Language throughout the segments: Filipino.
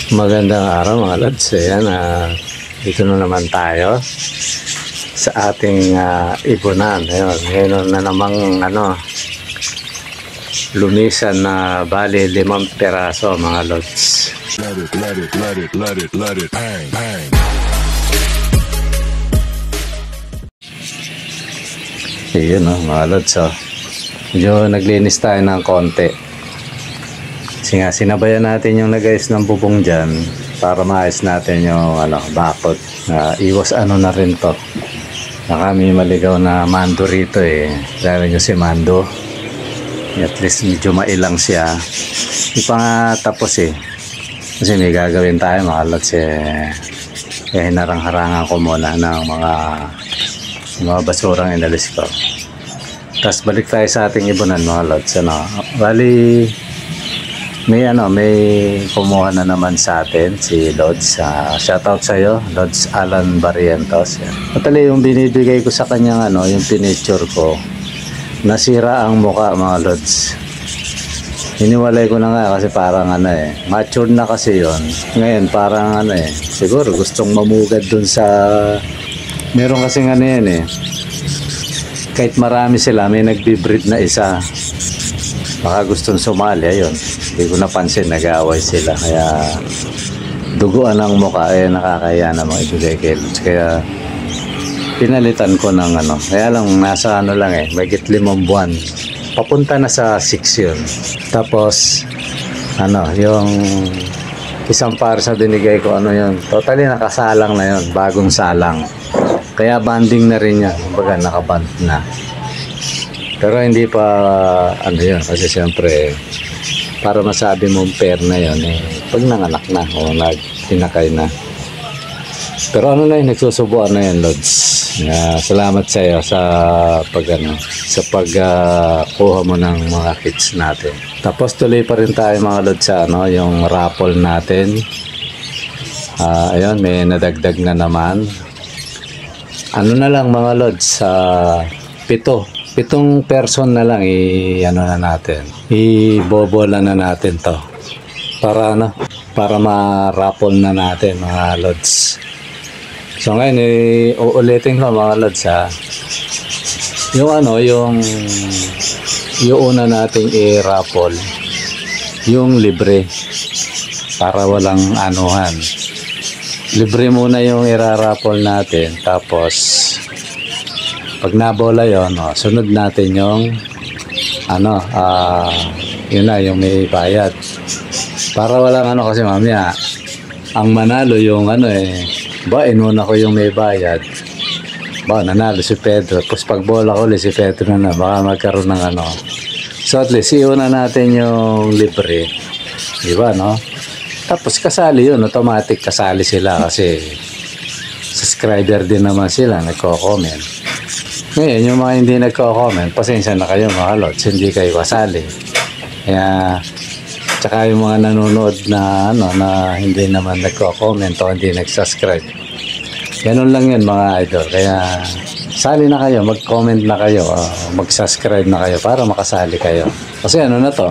Magandang araw mga lods. Ayan, dito na naman tayo sa ating ibunan. Ayun, ngayon na namang lumisan na bali 5 peraso mga lods. Let it, bang, bang. Ayun mga lods. Medyo naglinis tayo ng konti. Kasi nga, sinabayan natin yung nag-ayos ng bubong dyan para maayos natin yung bakod. Iwas na rin to. Na kami maligaw na Mando rito eh. Dahil nyo si Mando. At least medyo mailang siya. Hindi pa nga tapos eh. Kasi may gagawin tayo mga lods eh. Kaya hinarang-harangan ko muna ng mga basurang inalis ko. Tapos balik tayo sa ating ibunan mga lods. Bali... May kumuha na naman sa atin si Lods. Shoutout sa iyo, Lods Alan Barrientos. Patali yung binibigay ko sa kanya yung pinicture ko. Nasira ang muka mga Lods. Hiniwalay ko na nga kasi parang matured na kasi yon. Ngayon parang siguro gustong mamugad dun sa meron kasi yan kahit marami sila may nagbi-breed na isa. Baka gustong sumali, ayun. Hindi ko napansin, nag-aaway sila. Kaya, duguan ang mukha, nakakaya namang ibigay kay Lods. Kaya, pinalitan ko ng Kaya lang, nasa may 5 buwan. Papunta na sa 6 yun. Tapos, yung isang par sa binigay ko, yun. Totally nakasalang na yun, bagong salang. Kaya banding na rin yan. Kumbaga, nakaband na. Pero hindi pa yun kasi siyempre para masabi mong pair na yun pag nanganak na o nagtinakay na. Pero nagsusubuan na yun Lods. Salamat sa iyo sa pagkuha mo ng mga kits natin. Tapos tuloy pa rin tayo mga Lods sa yung raffle natin. Ayun, may nadagdag na naman. Na lang mga Lods, 7 person na lang na natin. Ibobola na natin to. Para ma-raffle na natin mga Lods. So ngayon uulitin ko mga Lods yung una nating i-raffle yung libre para walang anuhan. Libre muna yung i-raffle natin tapos pag nabola yun, sunod natin yung yun na, yung may bayad. Para walang kasi mamaya, ang manalo yung inuna ko yung may bayad. Nanalo si Pedro. Tapos pag bola ko ulit si Pedro na, baka magkaroon ng So at least, iuna natin yung libre. Diba, no? Tapos kasali yun, automatic kasali sila kasi subscriber din naman sila, nagko-comment. Ngayon, yung mga hindi nagko-comment, pasensya na kayo mga Lods, hindi kayo kasali. Kaya, tsaka yung mga nanonood na hindi naman nagko-comment o hindi nag-subscribe. Ganun lang yun mga idol. Kaya, sali na kayo, mag-comment na kayo, mag-subscribe na kayo para makasali kayo. Kasi na to?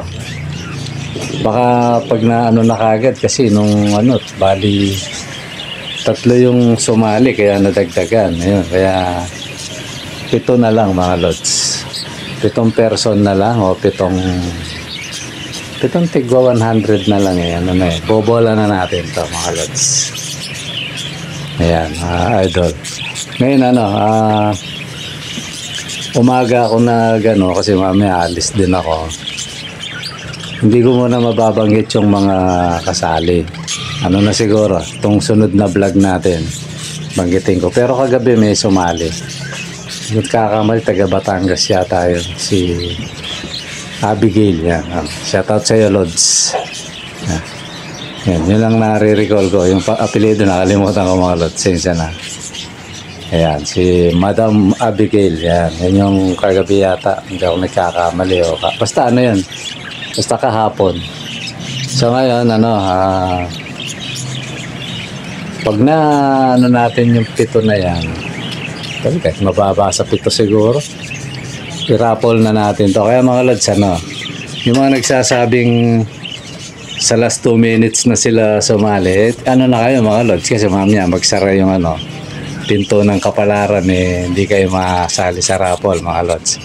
Baka pag na kagad kasi nung bali 3 yung sumali kaya nadagdagan. Ayun, kaya 7 na lang mga Lods. 7 person na lang o 7 tigwa 100 na lang bobola na natin to mga Lods. Ayan idol. Ngayon umaga ako kasi mamaya alis din ako. Hindi ko muna mababanggit yung mga kasali. Na siguro itong sunod na vlog natin banggitin ko. Pero kagabi may sumali. Nagkakamali, taga Batangas yata yun, si Abigail. Yan. Shoutout sa iyo, Lods. Yan, yun lang nare-recall ko. Yung apelido nakalimutan ko mga Lods. Sensya na. Ayan, si Madam Abigail. Yan yung kagabi yata. Hindi ako nagkakamali. Basta yun. Basta kahapon. So ngayon, pag natin yung 7 na yan, kahit mababa sa 7 siguro, i-raffle na natin to. Kaya mga Lods, yung mga nagsasabing Sa last 2 minutes na sila sumali. Ano na kayo mga lods? Kasi mamaya magsara yung pinto ng kapalaran hindi kayo masali sa raffle mga lods.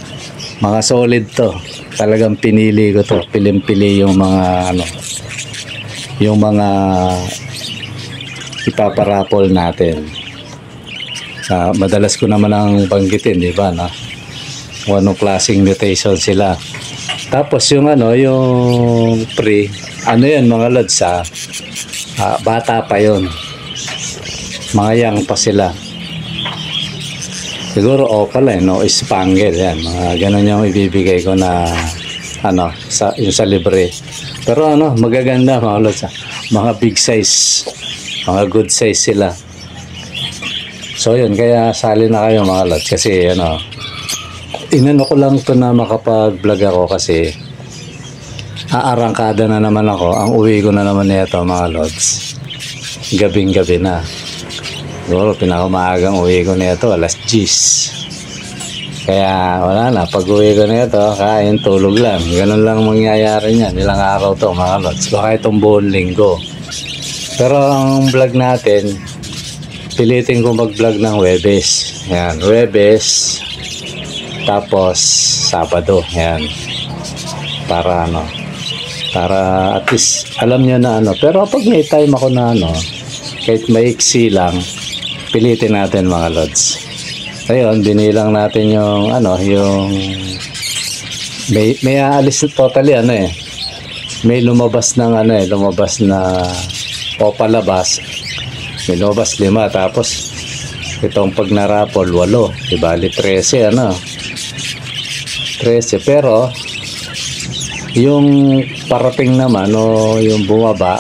Mga solid to. Talagang pinili ko to. Pilim-pili yung mga yung mga ipaparapol natin. Madalas ko naman ang banggitin, di ba, no? Kung anong klaseng mutation sila. Tapos yung yung pre, yan mga lods, bata pa yon, mga young pa sila. Siguro opal no, spangle yan, mga ganun yung ibibigay ko na yung sa libre. Pero magaganda mga lods, mga big size, mga good size sila. So yun, kaya sali na kayo mga lods, kasi inano ko lang to na makapag-vlog ako kasi aarangkada na naman ako. Ang uwi ko na naman nito mga lods, gabing-gabi na. Siguro pinakamaagang uwi ko nito alas 10. Kaya wala na, pag uwi ko nito kain, tulog lang. Ganun lang mangyayari niyan. Ilang araw to mga lods, baka itong buong linggo. Pero ang vlog natin, pilitin ko mag-vlog ng Huwebes. Yan, Huwebes, tapos Sabado. Yan, para para at least alam nyo na pero pag may time ako na kahit maiksi lang, pilitin natin mga lods. Ayun, binilang natin yung yung may aalis totally may lumabas ng lumabas na palabas, may lumabas 5, tapos itong pag narapol 8, ibali 13 13. Pero yung parating naman yung bumaba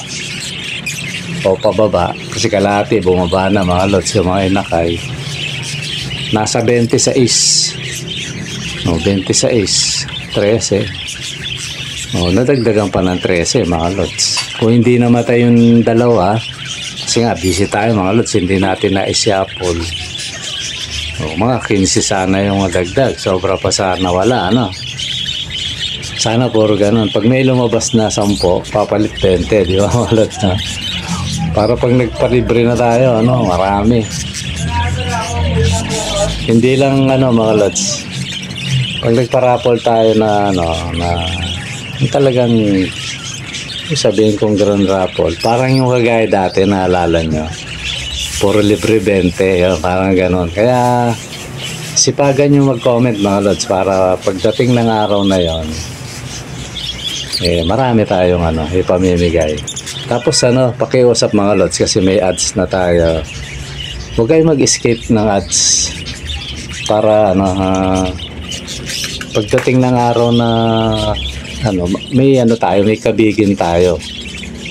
o pababa, kasi kalahati bumaba na mga lods, yung mga inakay nasa 26, 26, 13, nadagdagan pa ng 13 mga lods. Kung hindi namatay yung dalawa, kasi nga busy tayo mga lods, hindi natin na-isapol. Mga 15 sana yung madagdag, sobra pa sana wala sana puro ganun. Pag may lumabas na 10, papalit 20, di ba mga lods, para pag nagpalibre na tayo marami. Hindi lang mga lods, pag nagparapol tayo na talagang sabihin kong grand raffle, parang yung kagaya dati, naalala nyo, puro libre 20, parang ganon. Kaya sipagan nyo mag-comment mga lods, para pagdating ng araw na yon marami tayong ipamimigay. Tapos pakiusap mga lods, kasi may ads na tayo. Huwag kayo mag-escape ng ads, para pagdating ng araw na may tayo, may kabigin tayo.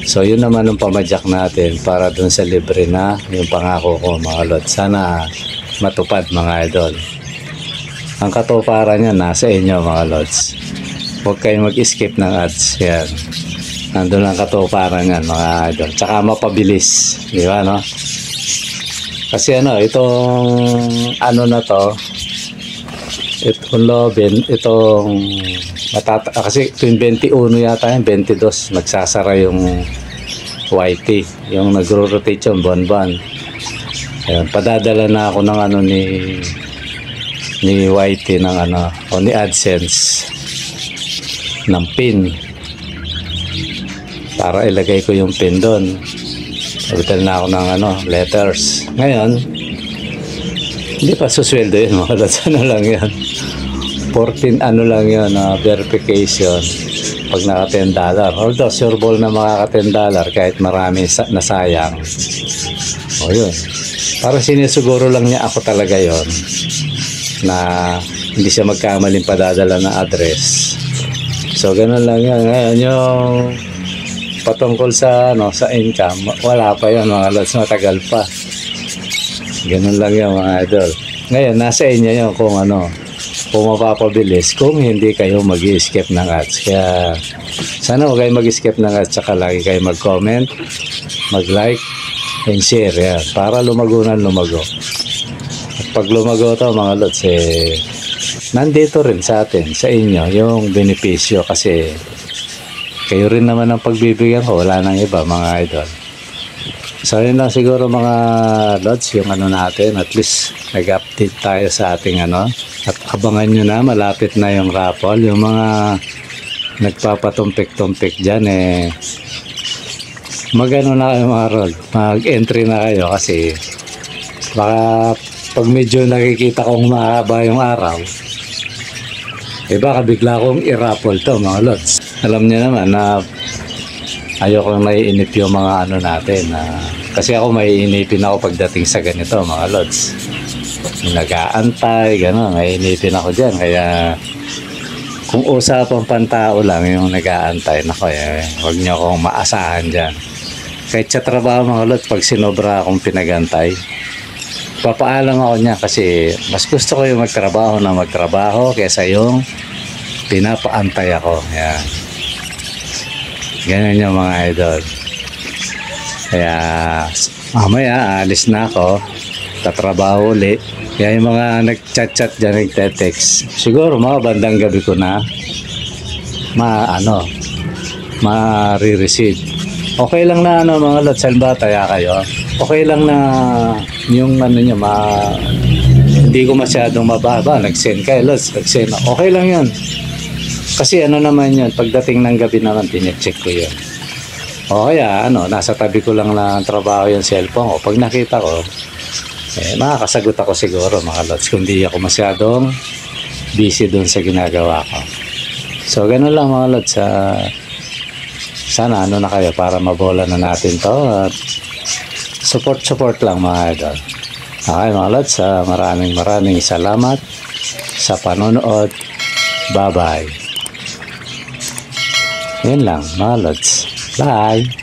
So yun naman ang pamadyak natin para dun sa libre na yung pangako ko mga lods. Sana matupad mga idol. Ang katuparan niya nasa inyo mga lods. Huwag kayong mag-escape ng ads. Yan, nandun ang katuparan yan mga idol. Tsaka mapabilis, di ba kasi itong na to, itong Lobin, kasi tuwing 21 yata yung 22 nagsasara yung YT, yung nagro-rotate yung buwan-buwan. Ayun, padadala na ako ng ni YT ng o ni AdSense ng pin, para ilagay ko yung pin doon. Sabitan na ako ng letters. Ngayon hindi pa susweldo yun mga lods, lang yan, 14 lang yun, verification pag naka $10. Although sure ball na makaka $10 kahit marami nasayang. Yun, parang sinisuguro lang niya ako talaga yon, na hindi siya magkamaling padadala na address. So ganun lang yan. Ngayon yung patungkol sa sa income, wala pa yun mga lods, matagal pa. Ganun lang yan mga idol. Ngayon nasa inyo yun kung kung mapapabilis, kung hindi kayo mag-i-skip ng ads. Kaya sana huwag kayo mag-skip ng ads, saka lagi kayo mag-comment, mag-like and share yan, para lumago. At pag lumago to mga lods, nandito rin sa atin, sa inyo, yung benepisyo. Kasi kayo rin naman ang pagbibigyan ko, wala nang iba mga idol. So yun lang siguro mga lods, yung ano natin, at least nag-update tayo sa ating ano, at abangan nyo na, malapit na yung raffle. Yung mga nagpapatumpik-tumpik dyan magano na kayo mga rod, mag-entry na kayo kasi baka pag medyo nakikita kong mahaba yung araw, baka bigla kong i-raffle to mga lods. Alam niyo naman na ayokong naiinip yung mga ano natin kasi ako maiinipin ako pagdating sa ganito mga lods. Nag-aantay, gano'n, maiinipin ako dyan. Kaya kung usapang pantao lang yung nag-aantay, nako huwag niyo akong maasahan dyan. Kahit sa trabaho mga lods, pag sinobra akong pinagantay, papaalam ako niya kasi mas gusto ko yung magtrabaho kaysa yung pinapaantay ako. Yan. Ganyan yung mga idol. Kaya mamaya alis na ako, tatrabaho ulit. Kaya yung mga nag-chat dyan, nagte-text, siguro mga bandang gabi ko na ma-re-receive. Okay lang na mga lods, salba taya kayo. Okay lang na yung ano nyo, hindi ko masyadong mababa. Nag-send kayo lods, nag-send. Okay lang yun. Kasi ano naman yun, pagdating ng gabi naman, tinecheck ko yun. O kaya, nasa tabi ko lang na trabaho yung cellphone ko. Pag nakita ko, makakasagot ako siguro mga lods, kung di ako masyadong busy dun sa ginagawa ko. So, ganun lang mga lods. Sana na kayo para mabola na natin to. At support lang mga idol. Okay mga lods, maraming salamat sa panonood. Bye-bye. Yun lang mga lods. Bye!